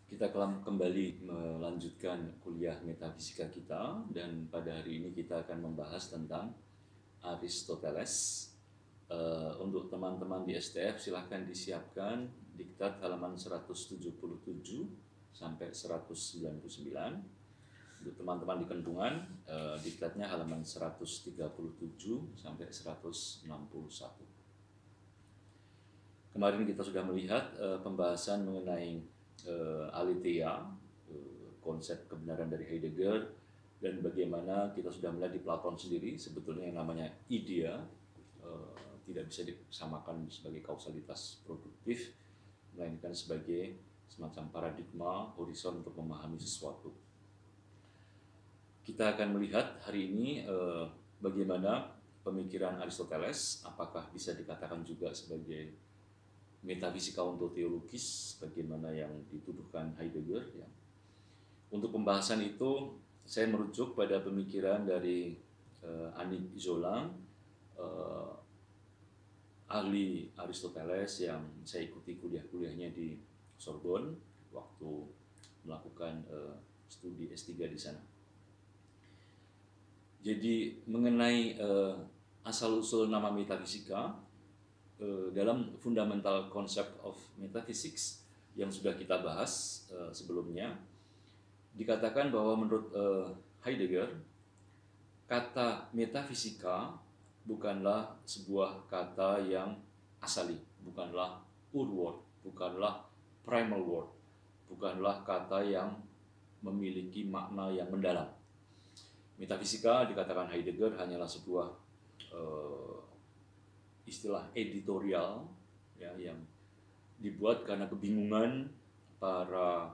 Kita kembali melanjutkan kuliah metafisika kita, dan pada hari ini kita akan membahas tentang Aristoteles. Untuk teman-teman di STF silahkan disiapkan diktat halaman 177 sampai 199. Untuk teman-teman di Kendungan, diktatnya halaman 137 sampai 161. Kemarin kita sudah melihat pembahasan mengenai aletheia, konsep kebenaran dari Heidegger, dan bagaimana kita sudah melihat di Platon sendiri sebetulnya yang namanya idea tidak bisa disamakan sebagai kausalitas produktif, melainkan sebagai semacam paradigma horizon untuk memahami sesuatu. Kita akan melihat hari ini bagaimana pemikiran Aristoteles, apakah bisa dikatakan juga sebagai metafisika ontologis, bagaimana yang dituduhkan Heidegger. Ya. Untuk pembahasan itu, saya merujuk pada pemikiran dari Annick Zolang, ahli Aristoteles yang saya ikuti kuliah-kuliahnya di Sorbonne waktu melakukan studi S3 di sana. Jadi mengenai asal-usul nama metafisika, dalam Fundamental Concept of Metaphysics yang sudah kita bahas sebelumnya, dikatakan bahwa menurut Heidegger, kata metafisika bukanlah sebuah kata yang asali, bukanlah ur-word, bukanlah primal word, bukanlah kata yang memiliki makna yang mendalam. Metafisika, dikatakan Heidegger, hanyalah sebuah istilah editorial ya, yang dibuat karena kebingungan para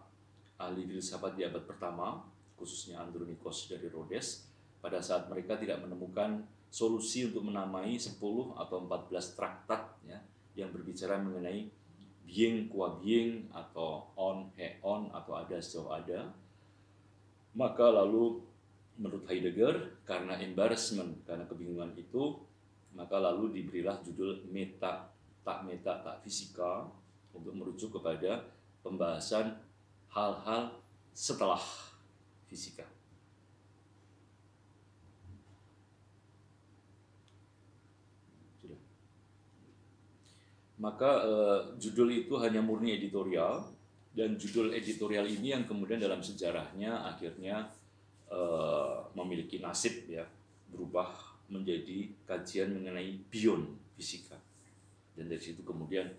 ahli filsafat di abad pertama, khususnya Andronikos dari Rhodes, pada saat mereka tidak menemukan solusi untuk menamai 10 atau 14 traktat ya, yang berbicara mengenai being qua being, atau on he on, atau ada sejauh ada. Maka lalu menurut Heidegger, karena embarrassment, karena kebingungan itu, maka lalu diberilah judul meta tak fisika, untuk merujuk kepada pembahasan hal-hal setelah fisika. Sudah. Maka judul itu hanya murni editorial, dan judul editorial ini yang kemudian dalam sejarahnya akhirnya memiliki nasib ya, berubah menjadi kajian mengenai beyond fisika. Dan dari situ kemudian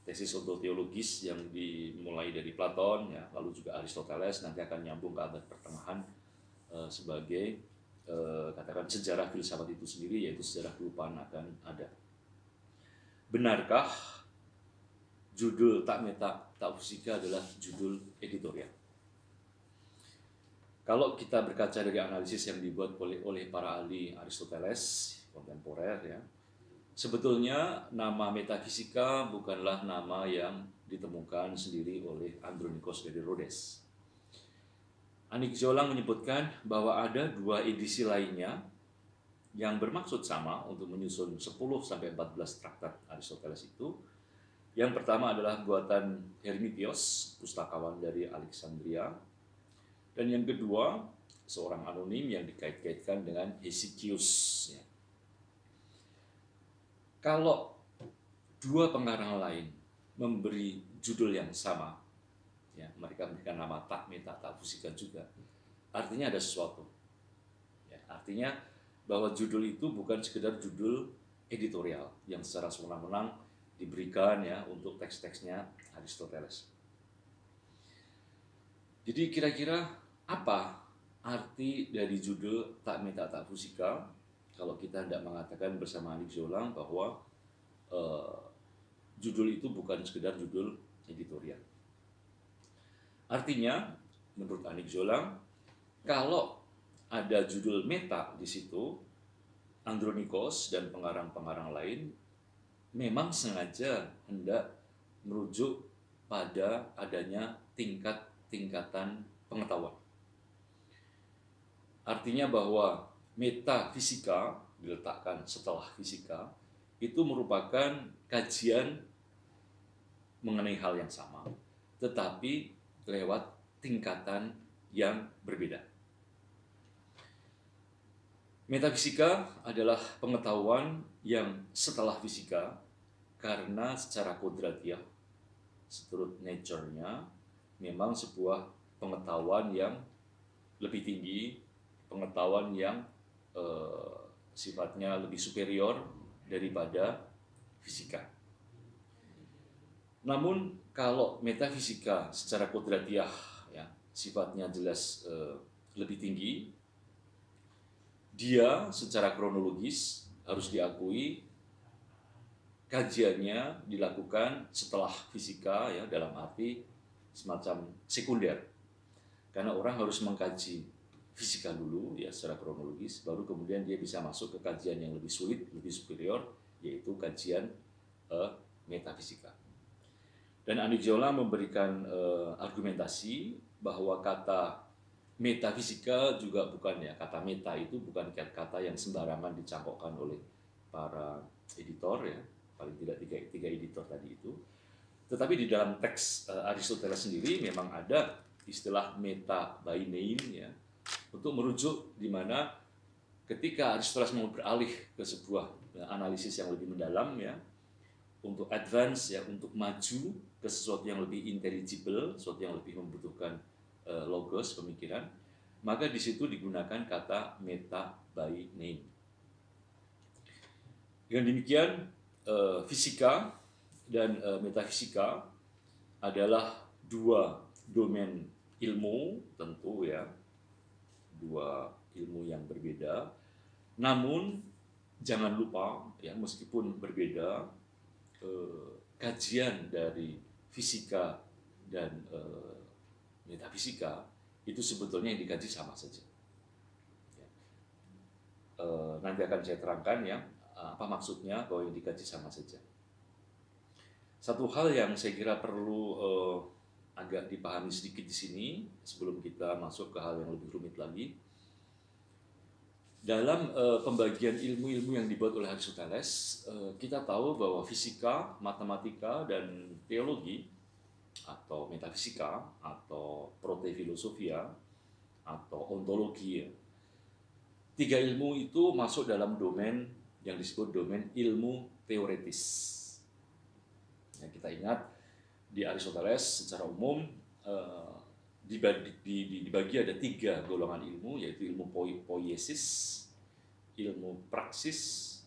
tesis ontologis yang dimulai dari Platon ya, lalu juga Aristoteles, nanti akan nyambung ke abad pertengahan sebagai katakan sejarah filsafat itu sendiri, yaitu sejarah kelupaan akan ada. Benarkah judul tak fisika adalah judul editorial? Kalau kita berkaca dari analisis yang dibuat oleh para ahli Aristoteles kontemporer ya, sebetulnya nama metafisika bukanlah nama yang ditemukan sendiri oleh Andronikos dari Rhodes. Annick Zolang menyebutkan bahwa ada dua edisi lainnya yang bermaksud sama untuk menyusun 10-14 traktat Aristoteles itu. Yang pertama adalah buatan Hermipios, pustakawan dari Alexandria. Dan yang kedua, seorang anonim yang dikait-kaitkan dengan Hesychius. Ya. Kalau dua pengarang lain memberi judul yang sama, ya, mereka memberikan nama tak fisika juga, artinya ada sesuatu. Ya, artinya bahwa judul itu bukan sekedar judul editorial yang secara sewenang-wenang diberikan ya untuk teks-teksnya Aristoteles. Jadi kira-kira apa arti dari judul tak fisika kalau kita tidak mengatakan bersama Annick Zolang bahwa judul itu bukan sekedar judul editorial. Artinya, menurut Annick Zolang, kalau ada judul meta di situ, Andronikos dan pengarang-pengarang lain memang sengaja hendak merujuk pada adanya tingkat-tingkatan pengetahuan. Artinya bahwa metafisika diletakkan setelah fisika itu merupakan kajian mengenai hal yang sama, tetapi lewat tingkatan yang berbeda. Metafisika adalah pengetahuan yang setelah fisika, karena secara kodratiah, seturut nature-nya, memang sebuah pengetahuan yang lebih tinggi, pengetahuan yang sifatnya lebih superior daripada fisika. Namun kalau metafisika secara kodratiah ya, sifatnya jelas lebih tinggi, dia secara kronologis harus diakui kajiannya dilakukan setelah fisika ya, dalam arti semacam sekunder. Karena orang harus mengkaji fisika dulu ya secara kronologis, baru kemudian dia bisa masuk ke kajian yang lebih sulit, lebih superior, yaitu kajian metafisika. Dan Anigiola memberikan argumentasi bahwa kata metafisika juga bukan ya, kata meta itu bukan kata yang sembarangan dicangkokkan oleh para editor ya, paling tidak tiga editor tadi itu. Tetapi di dalam teks Aristoteles sendiri memang ada istilah meta by name ya, untuk merujuk di mana ketika Aristoteles mau beralih ke sebuah analisis yang lebih mendalam ya, untuk advance ya, untuk maju ke sesuatu yang lebih intelligible, sesuatu yang lebih membutuhkan logos, pemikiran, maka di situ digunakan kata meta by name. Dengan demikian, fisika dan metafisika adalah dua domain ilmu, tentu ya, dua ilmu yang berbeda. Namun jangan lupa ya, meskipun berbeda, kajian dari fisika dan metafisika itu sebetulnya yang dikaji sama saja. Nanti akan saya terangkan ya apa maksudnya bahwa yang dikaji sama saja. Satu hal yang saya kira perlu agak dipahami sedikit di sini sebelum kita masuk ke hal yang lebih rumit lagi. Dalam pembagian ilmu-ilmu yang dibuat oleh Aristoteles, kita tahu bahwa fisika, matematika, dan teologi atau metafisika atau protefilosofia atau ontologi ya, tiga ilmu itu masuk dalam domain yang disebut domain ilmu teoretis ya, kita ingat di Aristoteles secara umum dibagi ada tiga golongan ilmu, yaitu ilmu poiesis, ilmu praksis,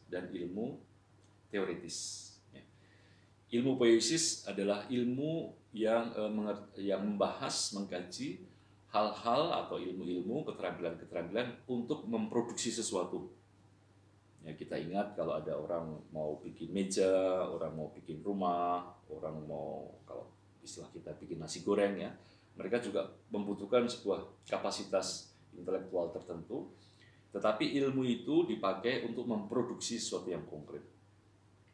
dan ilmu teoretis. Ilmu poiesis adalah ilmu yang membahas, mengkaji hal-hal atau ilmu-ilmu, keterampilan-keterampilan untuk memproduksi sesuatu. Ya, kita ingat kalau ada orang mau bikin meja, orang mau bikin rumah, orang mau, kalau istilah kita, bikin nasi goreng ya, mereka juga membutuhkan sebuah kapasitas intelektual tertentu, tetapi ilmu itu dipakai untuk memproduksi sesuatu yang konkret.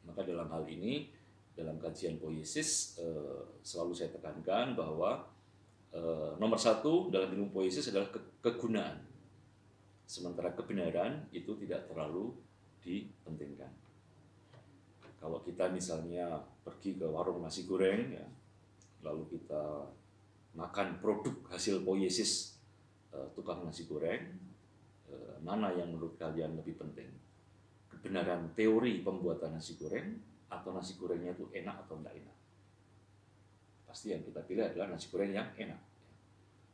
Maka dalam hal ini, dalam kajian poiesis selalu saya tekankan bahwa nomor satu dalam ilmu poiesis adalah kegunaan, sementara kebenaran itu tidak terlalu dipentingkan. Kalau kita misalnya pergi ke warung nasi goreng ya, lalu kita makan produk hasil poiesis tukang nasi goreng, mana yang menurut kalian lebih penting? Kebenaran teori pembuatan nasi goreng atau nasi gorengnya itu enak atau tidak enak? Pasti yang kita pilih adalah nasi goreng yang enak.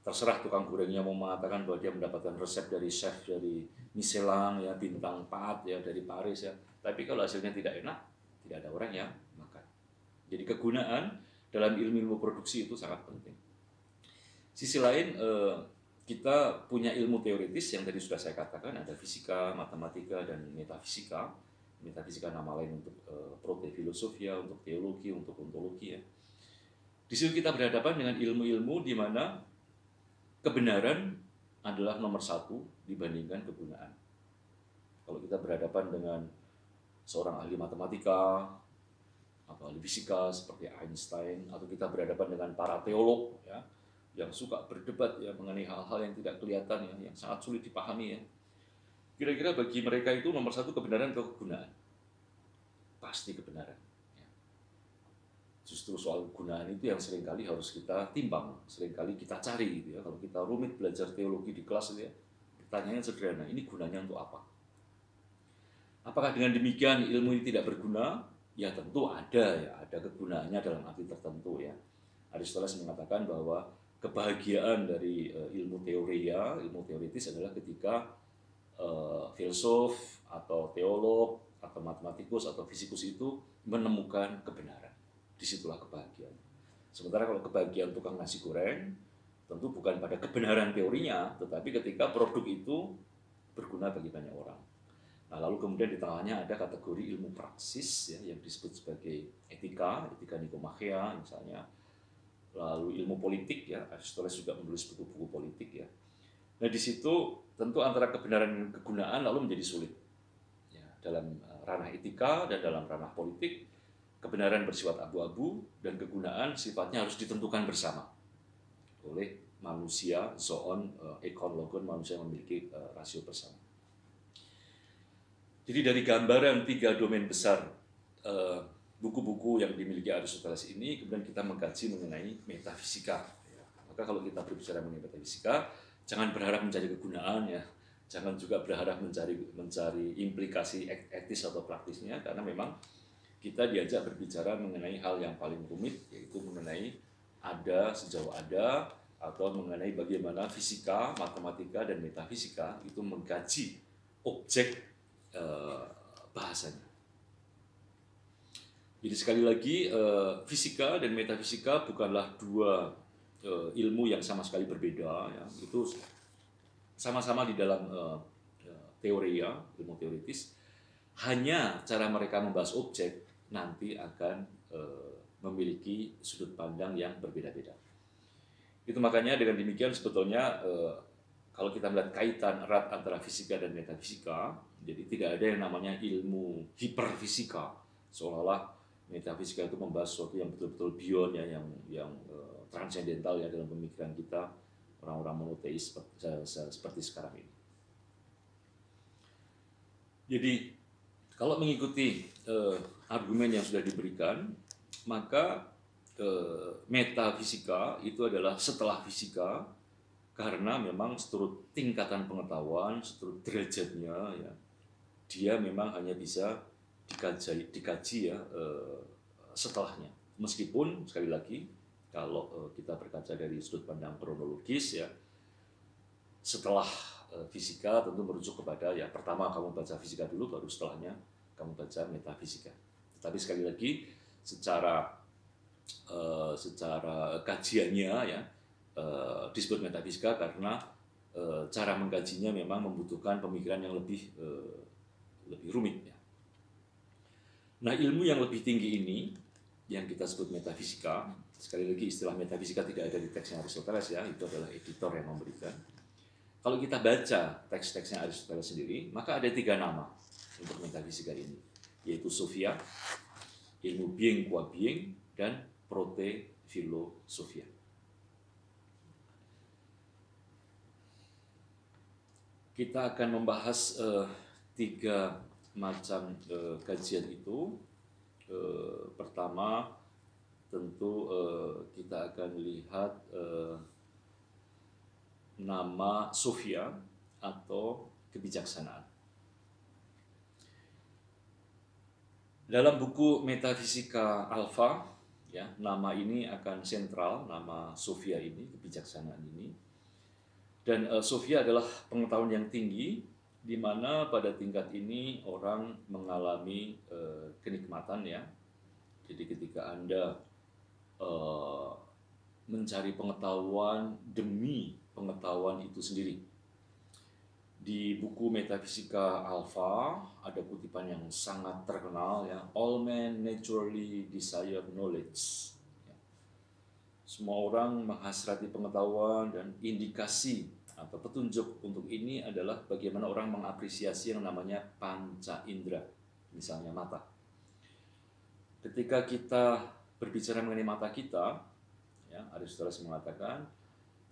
Terserah tukang gorengnya mau mengatakan bahwa dia mendapatkan resep dari chef dari Michelin ya, bintang 4 ya, dari Paris ya, tapi kalau hasilnya tidak enak, tidak ada orang yang makan. Jadi kegunaan dalam ilmu-ilmu produksi itu sangat penting. Sisi lain, kita punya ilmu teoritis yang tadi sudah saya katakan, ada fisika, matematika, dan metafisika. Metafisika nama lain untuk protefilosofia, untuk teologi, untuk ontologi ya. Di situ kita berhadapan dengan ilmu-ilmu di mana kebenaran adalah nomor satu dibandingkan kegunaan. Kalau kita berhadapan dengan seorang ahli matematika atau ahli fisika seperti Einstein, atau kita berhadapan dengan para teolog ya, yang suka berdebat ya mengenai hal-hal yang tidak kelihatan ya, yang sangat sulit dipahami ya. Kira-kira bagi mereka itu nomor satu kebenaran atau kegunaan? Pasti kebenaran. Ya. justru soal kegunaan itu yang seringkali harus kita timbang, seringkali kita cari gitu ya. Kalau kita rumit belajar teologi di kelas itu ya, pertanyaannya sederhana, ini gunanya untuk apa? Apakah dengan demikian ilmu ini tidak berguna? Ya tentu ada kegunaannya dalam arti tertentu ya. Aristoteles mengatakan bahwa kebahagiaan dari ilmu teoria, ilmu teoritis adalah ketika filsuf atau teolog atau matematikus atau fisikus itu menemukan kebenaran. Disitulah kebahagiaan. Sementara kalau kebahagiaan tukang nasi goreng, tentu bukan pada kebenaran teorinya, tetapi ketika produk itu berguna bagi banyak orang. Nah, lalu kemudian di tengahnya ada kategori ilmu praksis ya, yang disebut sebagai etika Nikomachia misalnya. Lalu ilmu politik ya, Aristoteles juga menulis buku-buku politik ya. Nah, di situ tentu antara kebenaran dan kegunaan lalu menjadi sulit. Ya, dalam ranah etika dan dalam ranah politik, kebenaran bersifat abu-abu dan kegunaan sifatnya harus ditentukan bersama oleh manusia, zoon, ekon, logon, manusia yang memiliki rasio bersama. Jadi dari gambaran 3 domain besar buku-buku yang dimiliki Aristoteles ini, kemudian kita mengkaji mengenai metafisika. Maka kalau kita berbicara mengenai metafisika, jangan berharap mencari kegunaan ya, jangan juga berharap mencari implikasi etis atau praktisnya, karena memang kita diajak berbicara mengenai hal yang paling rumit, yaitu mengenai ada sejauh ada, atau mengenai bagaimana fisika, matematika, dan metafisika itu mengkaji objek bahasanya. Jadi sekali lagi, fisika dan metafisika bukanlah dua ilmu yang sama sekali berbeda. Ya. Itu sama-sama di dalam teoria, ilmu teoritis. Hanya cara mereka membahas objek nanti akan memiliki sudut pandang yang berbeda-beda. Itu makanya dengan demikian sebetulnya kalau kita melihat kaitan erat antara fisika dan metafisika, jadi tidak ada yang namanya ilmu hiperfisika, seolah-olah metafisika itu membahas sesuatu yang betul-betul beyond ya, yang transendental ya dalam pemikiran kita orang-orang monoteis seperti sekarang ini. Jadi kalau mengikuti argumen yang sudah diberikan, maka metafisika itu adalah setelah fisika, karena memang seturut tingkatan pengetahuan, seturut derajatnya ya, dia memang hanya bisa dikaji ya setelahnya. Meskipun sekali lagi kalau kita berkaca dari sudut pandang kronologis ya, setelah fisika tentu merujuk kepada ya pertama kamu baca fisika dulu, baru setelahnya kamu baca metafisika. Tapi sekali lagi secara kajiannya ya disebut metafisika karena cara mengkajinya memang membutuhkan pemikiran yang lebih rumit ya. Nah, ilmu yang lebih tinggi ini yang kita sebut metafisika, sekali lagi istilah metafisika tidak ada di teksnya Aristoteles ya, itu adalah editor yang memberikan. Kalau kita baca teks-teksnya Aristoteles sendiri, maka ada 3 nama untuk metafisika ini, yaitu Sophia, ilmu being qua being, dan Prote-Philosophia. Kita akan membahas 3 macam kajian itu. Pertama, tentu kita akan lihat nama Sophia atau kebijaksanaan. Dalam buku Metafisika Alpha, ya, nama ini akan sentral, nama Sophia ini, kebijaksanaan ini. Dan Sophia adalah pengetahuan yang tinggi, di mana pada tingkat ini orang mengalami kenikmatan ya. Jadi ketika Anda mencari pengetahuan demi pengetahuan itu sendiri. Di buku Metafisika Alpha ada kutipan yang sangat terkenal ya, all men naturally desire knowledge. Semua orang menghasrati pengetahuan, dan indikasi atau petunjuk untuk ini adalah bagaimana orang mengapresiasi yang namanya panca indera, misalnya mata. Ketika kita berbicara mengenai mata kita, ya, Aristoteles mengatakan,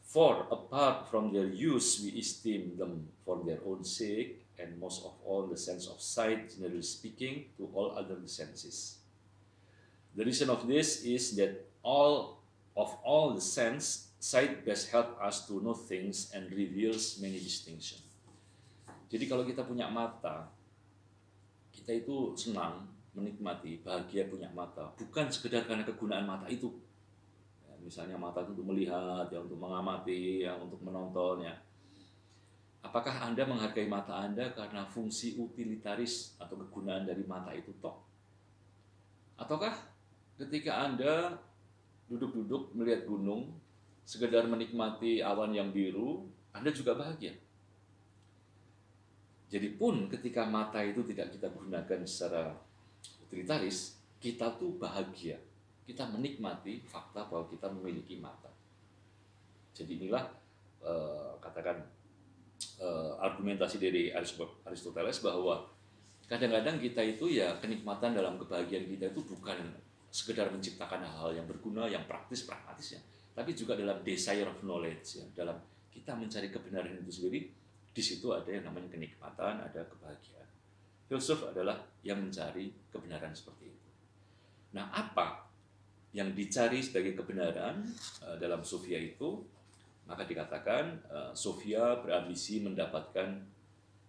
for apart from their use we esteem them for their own sake, and most of all the sense of sight, generally speaking, to all other senses. The reason of this is that all the sense, sight best help us to know things and reveals many distinction. Jadi kalau kita punya mata, kita itu senang, menikmati, bahagia punya mata, bukan sekedar karena kegunaan mata itu. Ya, misalnya mata itu untuk melihat, ya untuk mengamati, ya untuk menonton, ya. Apakah Anda menghargai mata Anda karena fungsi utilitaris atau kegunaan dari mata itu toh? Ataukah ketika Anda duduk-duduk melihat gunung, sekedar menikmati awan yang biru, Anda juga bahagia? Jadi pun ketika mata itu tidak kita gunakan secara utilitaris, kita tuh bahagia. Kita menikmati fakta bahwa kita memiliki mata. Jadi inilah katakan argumentasi dari Aristoteles bahwa kadang-kadang kita itu ya kenikmatan dalam kebahagiaan kita itu bukan sekedar menciptakan hal-hal yang berguna, yang praktis, pragmatis ya, tapi juga dalam desire of knowledge ya, dalam kita mencari kebenaran itu sendiri, di situ ada yang namanya kenikmatan, ada kebahagiaan. Filsuf adalah yang mencari kebenaran seperti itu. Nah, apa yang dicari sebagai kebenaran dalam Sophia itu? Maka dikatakan Sophia berambisi mendapatkan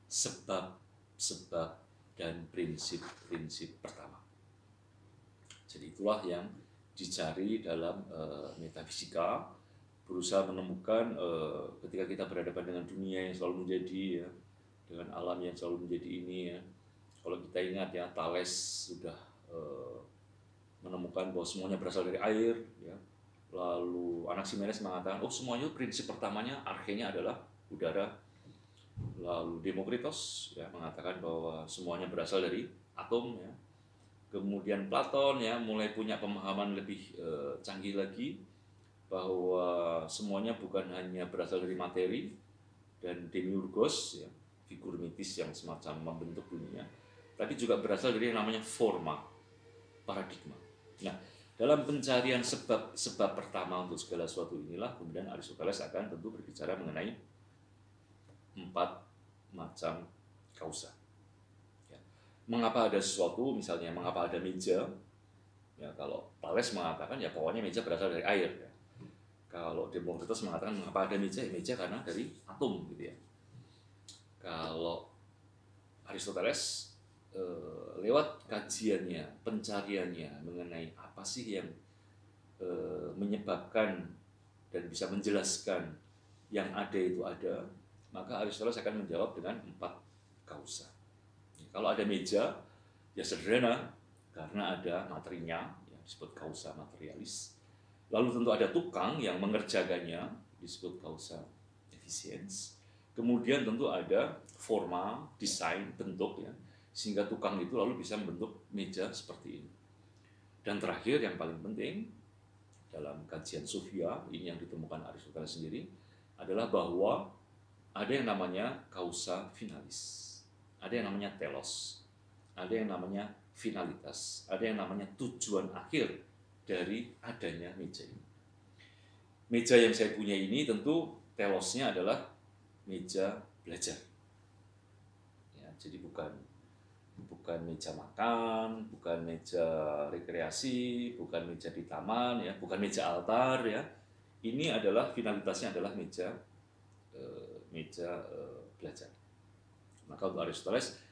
sebab-sebab dan prinsip-prinsip pertama. Jadi itulah yang dicari dalam metafisika, berusaha menemukan ketika kita berhadapan dengan dunia yang selalu menjadi, ya, dengan alam yang selalu menjadi ini, ya. Kalau kita ingat ya, Thales sudah menemukan bahwa semuanya berasal dari air, ya. Lalu Anaximenes mengatakan, oh semuanya prinsip pertamanya, archenya adalah udara. Lalu Demokritos ya mengatakan bahwa semuanya berasal dari atom, ya. Kemudian Platon ya mulai punya pemahaman lebih canggih lagi bahwa semuanya bukan hanya berasal dari materi, dan Demiurgos ya, figur mitis yang semacam membentuk dunia, tapi juga berasal dari yang namanya forma, paradigma. Nah, dalam pencarian sebab pertama untuk segala sesuatu inilah kemudian Aristoteles akan tentu berbicara mengenai 4 macam kausa. Ya. Mengapa ada sesuatu, misalnya mengapa ada meja? Ya, kalau Thales mengatakan ya pokoknya meja berasal dari air. Ya. Kalau Demokritos mengatakan mengapa ada meja? Ya, meja karena dari atom, gitu ya. Kalau Aristoteles lewat kajiannya, pencariannya mengenai apa sih yang menyebabkan dan bisa menjelaskan yang ada itu ada, maka Aristoteles akan menjawab dengan 4 kausa. Kalau ada meja, ya sederhana, karena ada materinya, yang disebut kausa materialis. Lalu tentu ada tukang yang mengerjakannya, disebut kausa efficiens. Kemudian tentu ada forma, desain, bentuk, ya, sehingga tukang itu lalu bisa membentuk meja seperti ini. Dan terakhir yang paling penting dalam kajian Sophia ini yang ditemukan Aristoteles sendiri adalah bahwa ada yang namanya kausa finalis, ada yang namanya telos, ada yang namanya finalitas, ada yang namanya tujuan akhir dari adanya meja ini. Meja yang saya punya ini tentu telosnya adalah meja belajar. Ya, jadi bukan meja makan, bukan meja rekreasi, bukan meja di taman, ya, bukan meja altar, ya. Ini adalah finalitasnya adalah meja belajar. Maka untuk Aristoteles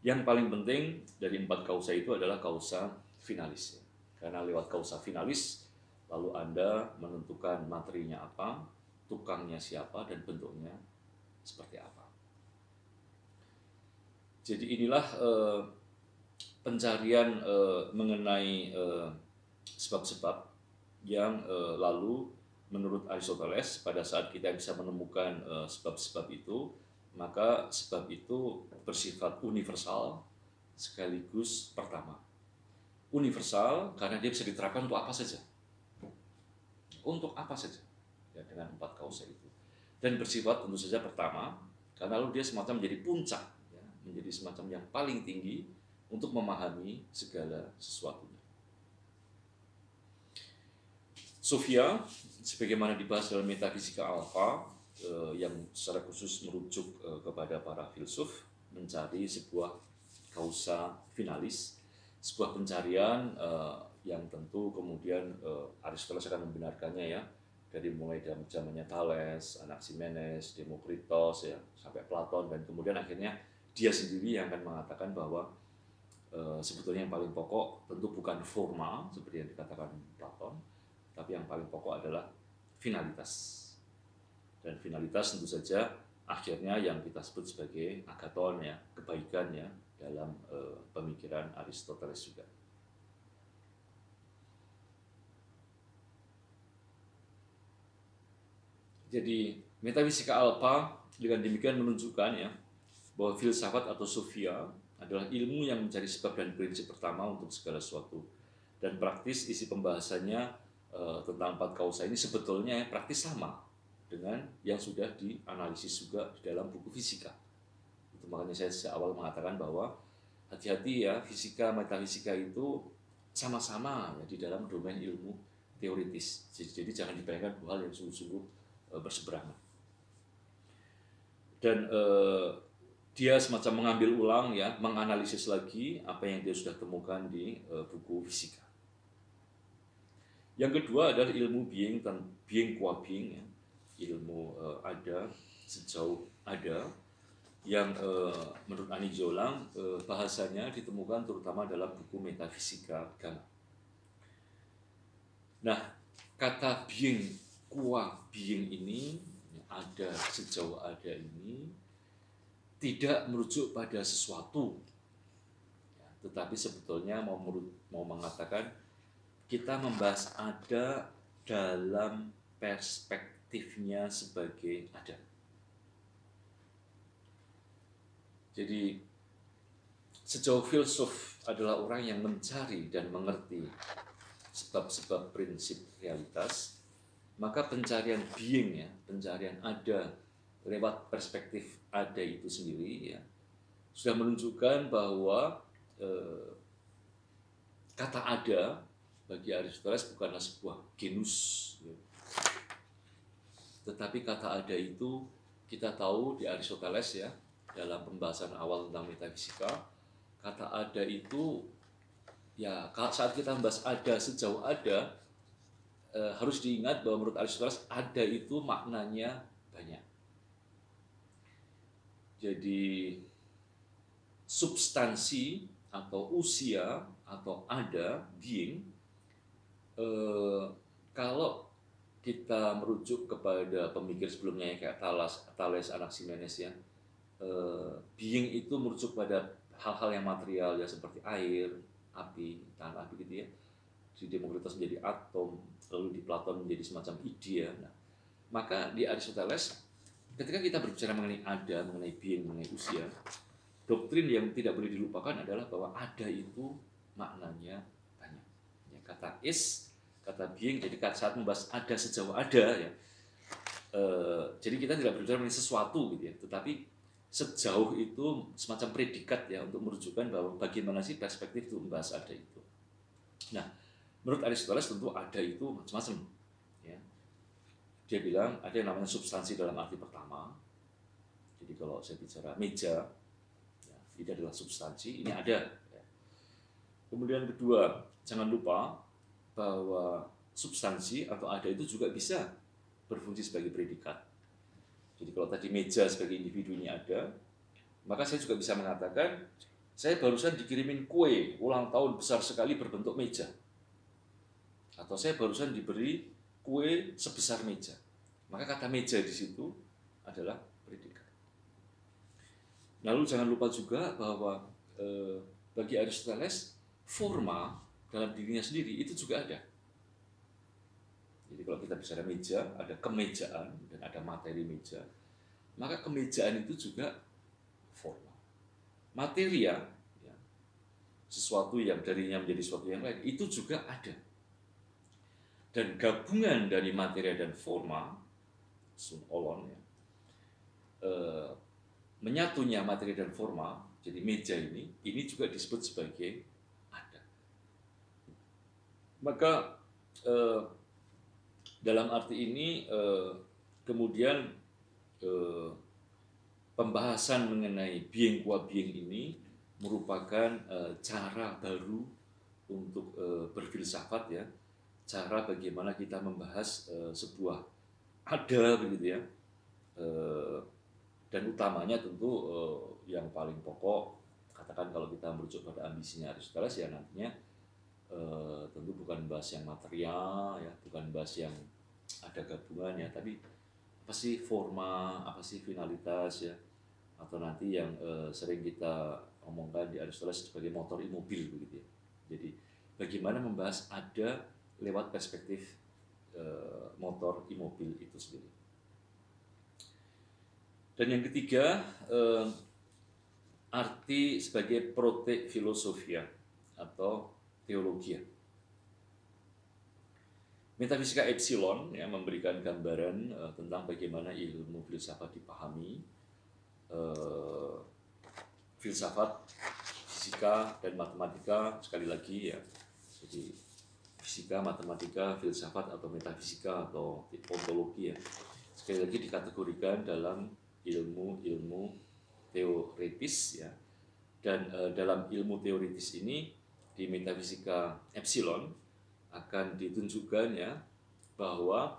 yang paling penting dari 4 kausa itu adalah kausa finalis, ya. Karena lewat kausa finalis lalu Anda menentukan materinya apa, tukangnya siapa, dan bentuknya seperti apa. Jadi inilah pencarian mengenai sebab-sebab yang lalu menurut Aristoteles pada saat kita bisa menemukan sebab-sebab itu, maka sebab itu bersifat universal sekaligus pertama. Universal karena dia bisa diterapkan untuk apa saja. Untuk apa saja, ya, dengan 4 kausa itu. Dan bersifat tentu saja pertama, karena lalu dia semacam menjadi puncak, menjadi semacam yang paling tinggi untuk memahami segala sesuatunya. Sophia, sebagaimana dibahas dalam metafisika alpha, yang secara khusus merujuk kepada para filsuf, mencari sebuah kausa finalis, sebuah pencarian yang tentu kemudian Aristoteles akan membenarkannya ya, dari mulai dari zamannya Thales, Anaximenes, Demokritos ya, sampai Platon, dan kemudian akhirnya dia sendiri yang akan mengatakan bahwa sebetulnya yang paling pokok tentu bukan forma seperti yang dikatakan Platon, tapi yang paling pokok adalah finalitas. Dan finalitas tentu saja akhirnya yang kita sebut sebagai agaton ya, kebaikan ya, dalam pemikiran Aristoteles juga. Jadi metafisika alpha dengan demikian menunjukkan ya bahwa filsafat atau sofia adalah ilmu yang mencari sebab dan prinsip pertama untuk segala sesuatu. Dan praktis isi pembahasannya tentang empat kausa ini sebetulnya praktis sama dengan yang sudah dianalisis juga di dalam buku fisika. Itu makanya saya sejak awal mengatakan bahwa hati-hati ya, fisika, metafisika itu sama-sama ya di dalam domain ilmu teoritis. Jadi jangan dibayangkan hal yang sungguh-sungguh berseberangan. Dan dia semacam mengambil ulang ya, menganalisis lagi apa yang dia sudah temukan di buku fisika. Yang kedua adalah ilmu being dan being qua being ya. Ilmu ada sejauh ada yang menurut Ani Jolang bahasanya ditemukan terutama dalam buku Metafisika Agama. Nah, kata being qua being ini, ada sejauh ada ini tidak merujuk pada sesuatu ya, tetapi sebetulnya mau mengatakan kita membahas ada dalam perspektifnya sebagai ada. Jadi sejauh filsuf adalah orang yang mencari dan mengerti sebab-sebab prinsip realitas, maka pencarian being ya, pencarian ada lewat perspektif ada itu sendiri ya, sudah menunjukkan bahwa kata ada bagi Aristoteles bukanlah sebuah genus ya. Tetapi kata ada itu kita tahu di Aristoteles ya, dalam pembahasan awal tentang metafisika, kata ada itu ya, saat kita membahas ada sejauh ada, harus diingat bahwa menurut Aristoteles ada itu maknanya banyak. Jadi substansi atau usia atau ada being, kalau kita merujuk kepada pemikir sebelumnya kayak Thales, Anaximenes ya, being itu merujuk pada hal-hal yang material ya, seperti air, api, tanah api gitu ya. Di Demokritos menjadi atom, lalu di Platon menjadi semacam ide ya. Nah, maka di Aristoteles ketika kita berbicara mengenai ada, mengenai being, mengenai usia, doktrin yang tidak boleh dilupakan adalah bahwa ada itu maknanya banyak. Ya, kata is, kata being, jadi saat membahas ada sejauh ada ya, jadi kita tidak berbicara mengenai sesuatu gitu ya, tetapi sejauh itu semacam predikat ya untuk merujukkan bahwa bagaimana sih perspektif itu membahas ada itu. Nah, menurut Aristoteles tentu ada itu macam-macam. Ya. Dia bilang ada yang namanya substansi dalam arti pertama. Jadi kalau saya bicara meja, ya, ini adalah substansi, ini ada. Ya. Kemudian kedua, jangan lupa bahwa substansi atau ada itu juga bisa berfungsi sebagai predikat. Jadi kalau tadi meja sebagai individu ini ada, maka saya juga bisa mengatakan, saya barusan dikirimin kue ulang tahun besar sekali berbentuk meja. Atau saya barusan diberi kue sebesar meja. Maka kata meja di situ adalah predikat. Lalu jangan lupa juga bahwa bagi Aristoteles forma dalam dirinya sendiri itu juga ada. Jadi kalau kita bicara meja, ada kemejaan dan ada materi meja. Maka kemejaan itu juga forma. Materia, ya, sesuatu yang darinya menjadi sesuatu yang lain, itu juga ada. Dan gabungan dari materia dan forma, sun olon ya, menyatunya materi dan forma, jadi meja ini juga disebut sebagai ada. Maka dalam arti ini kemudian pembahasan mengenai being qua being ini merupakan cara baru untuk berfilsafat ya, cara bagaimana kita membahas sebuah ada begitu ya, dan utamanya tentu yang paling pokok, katakan kalau kita merujuk pada ambisinya Aristoteles ya nantinya tentu bukan bahas yang material ya, bukan bahas yang ada gabungan ya, tapi apa sih forma, apa sih finalitas ya, atau nanti yang sering kita omongkan di Aristoteles sebagai motor imobil begitu ya. Jadi bagaimana membahas ada lewat perspektif motor imobil itu sendiri. Dan yang ketiga, arti sebagai prote filosofia atau teologia. Metafisika epsilon ya, memberikan gambaran tentang bagaimana ilmu filsafat dipahami, filsafat, fisika, dan matematika sekali lagi ya. Jadi fisika, matematika, filsafat atau metafisika atau ontologi ya, sekali lagi dikategorikan dalam ilmu-ilmu teoritis ya. Dan dalam ilmu teoritis ini di metafisika epsilon akan ditunjukkan ya bahwa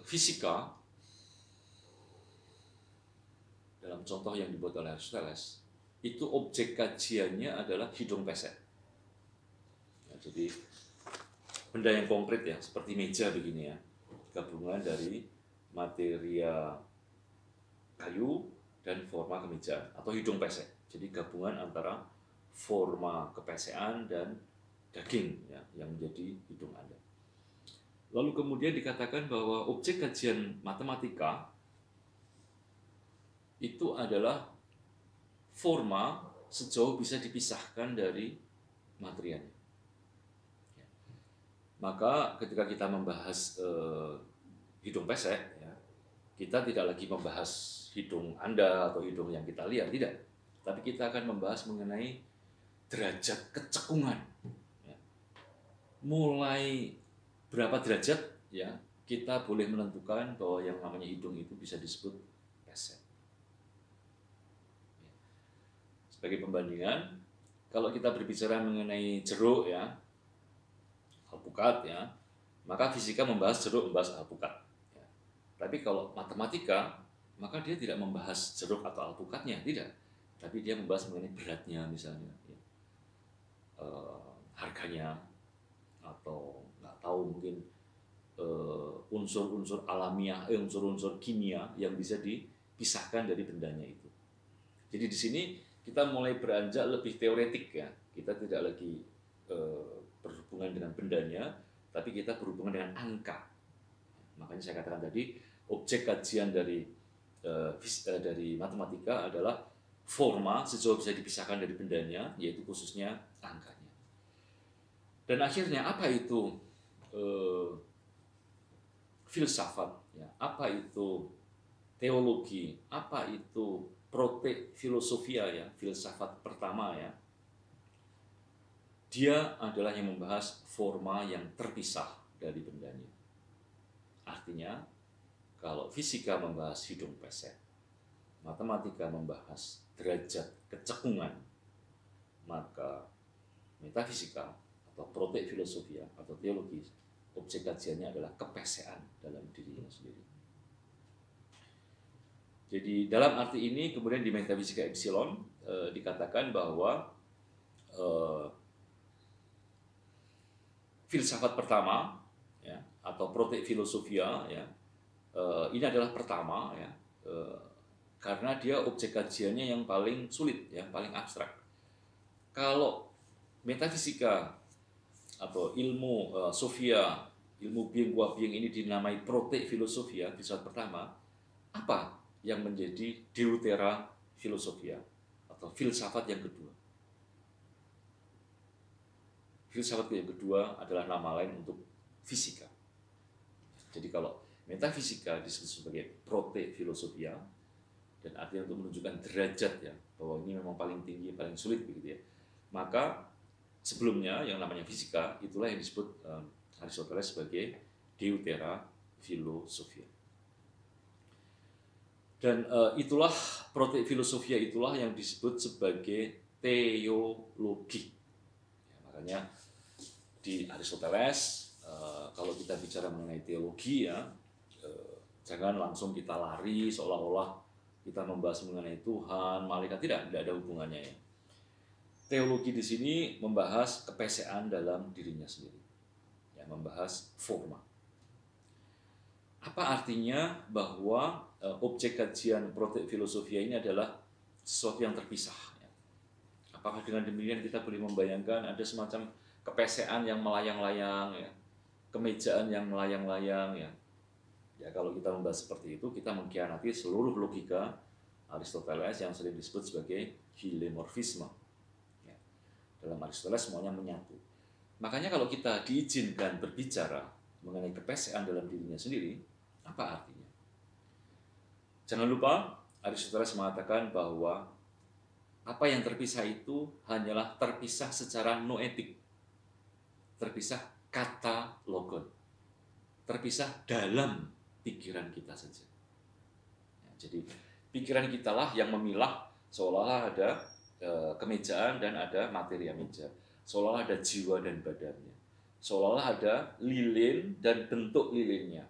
fisika dalam contoh yang dibuat oleh Aristoteles itu objek kajiannya adalah hidung pesek. Ya, jadi benda yang konkret ya seperti meja begini ya, gabungan dari materia kayu dan forma kemeja atau hidung pesek. Jadi gabungan antara forma kepesekan dan daging ya, yang menjadi hidung Anda. Lalu kemudian dikatakan bahwa objek kajian matematika itu adalah forma sejauh bisa dipisahkan dari materianya. Maka ketika kita membahas hidung pesek, ya, kita tidak lagi membahas hidung Anda atau hidung yang kita lihat, tidak. Tapi kita akan membahas mengenai derajat kecekungan. Mulai berapa derajat ya kita boleh menentukan bahwa yang namanya hidung itu bisa disebut pesek. Sebagai pembandingan, kalau kita berbicara mengenai jeruk ya, alpukat ya, maka fisika membahas jeruk, membahas alpukat. Ya. Tapi kalau matematika, maka dia tidak membahas jeruk atau alpukatnya, tidak. Tapi dia membahas mengenai beratnya misalnya, ya. Harganya, atau nggak tahu mungkin unsur-unsur alamiah, unsur-unsur kimia yang bisa dipisahkan dari bendanya itu. Jadi di sini kita mulai beranjak lebih teoretik ya. Kita tidak lagi berhubungan dengan bendanya, tapi kita berhubungan dengan angka. Makanya saya katakan tadi objek kajian dari matematika adalah forma sejauh bisa dipisahkan dari bendanya, yaitu khususnya angkanya. Dan akhirnya apa itu filsafat? Ya? Apa itu teologi? Apa itu prote filosofia ya? Filsafat pertama ya. Dia adalah yang membahas forma yang terpisah dari bendanya. Artinya, kalau fisika membahas hidung pesek, matematika membahas derajat kecekungan, maka metafisika atau prote filosofia atau teologi, objek kajiannya adalah kepesekan dalam dirinya sendiri. Jadi dalam arti ini kemudian di metafisika epsilon dikatakan bahwa filsafat pertama ya, atau prote filosofia ya, ini adalah pertama ya, karena dia objek kajiannya yang paling sulit ya, paling abstrak. Kalau metafisika atau ilmu sofia, ilmu being qua being ini dinamai prote filosofia, filsafat pertama, apa yang menjadi deutera filosofia atau filsafat yang kedua? Filsafat yang kedua adalah nama lain untuk fisika. Jadi kalau metafisika disebut sebagai prote filosofia, dan artinya untuk menunjukkan derajat ya, bahwa ini memang paling tinggi, paling sulit begitu ya. Maka sebelumnya yang namanya fisika itulah yang disebut Aristoteles sebagai deutera filosofia. Dan itulah prote filosofia itulah yang disebut sebagai teologi. Makanya di Aristoteles, kalau kita bicara mengenai teologi ya, jangan langsung kita lari seolah-olah kita membahas mengenai Tuhan, malaikat, tidak ada hubungannya ya. Teologi di sini membahas kepesean dalam dirinya sendiri, ya, membahas forma. Apa artinya bahwa objek kajian Protek Filosofia ini adalah sesuatu yang terpisah? Ya. Apakah dengan demikian kita boleh membayangkan ada semacam kepesean yang melayang-layang, ya, kemejaan yang melayang-layang, ya? Ya, kalau kita membahas seperti itu, kita mengkhianati seluruh logika Aristoteles yang sering disebut sebagai hilemorfisme. Ya. Dalam Aristoteles semuanya menyatu. Makanya kalau kita diizinkan berbicara mengenai kepesean dalam dirinya sendiri, apa artinya? Jangan lupa, Aristoteles mengatakan bahwa apa yang terpisah itu hanyalah terpisah secara noetik, terpisah kata logon, terpisah dalam pikiran kita saja. Ya, jadi pikiran kita lah yang memilah, seolah-olah ada kemejaan dan ada materia meja, seolah-olah ada jiwa dan badannya, seolah-olah ada lilin dan bentuk lilinnya.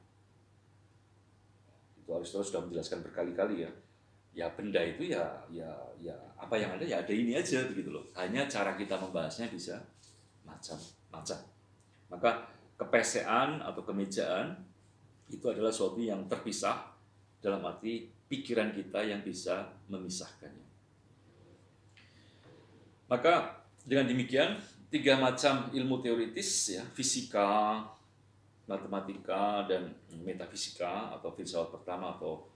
Itu Aristoteles sudah menjelaskan berkali-kali ya. Ya benda itu ya apa yang ada ya ada ini aja begitu loh. Hanya cara kita membahasnya bisa macam-macam. Maka kepesean atau kemejaan itu adalah sesuatu yang terpisah dalam arti pikiran kita yang bisa memisahkannya. Maka dengan demikian 3 macam ilmu teoritis ya, fisika, matematika dan metafisika atau filsafat pertama atau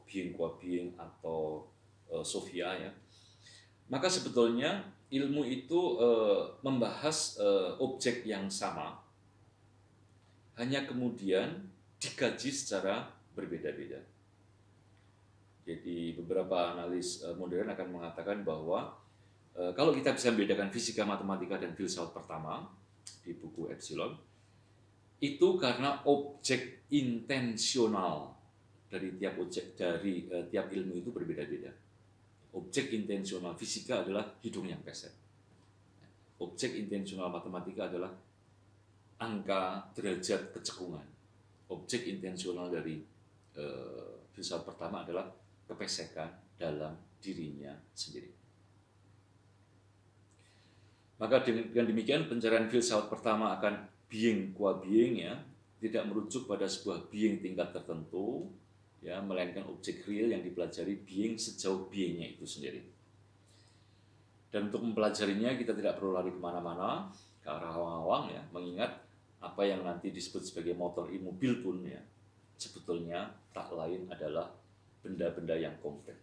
being qua being atau Sophia ya. Maka sebetulnya ilmu itu membahas objek yang sama, hanya kemudian dikaji secara berbeda-beda. Jadi beberapa analis modern akan mengatakan bahwa kalau kita bisa membedakan fisika, matematika dan filsafat pertama di buku Epsilon, itu karena objek intensional dari tiap tiap ilmu itu berbeda-beda. Objek intensional fisika adalah hidung yang pesek. Objek intensional matematika adalah angka derajat kecekungan. Objek intensional dari filsafat pertama adalah kepesekan dalam dirinya sendiri. Maka dengan demikian pencarian filsafat pertama akan being qua being ya, tidak merujuk pada sebuah being tingkat tertentu ya, melainkan objek real yang dipelajari being sejauh beingnya itu sendiri. Dan untuk mempelajarinya kita tidak perlu lari kemana-mana ke arah awang-awang ya, mengingat apa yang nanti disebut sebagai motor mobil pun ya sebetulnya tak lain adalah benda-benda yang konkret.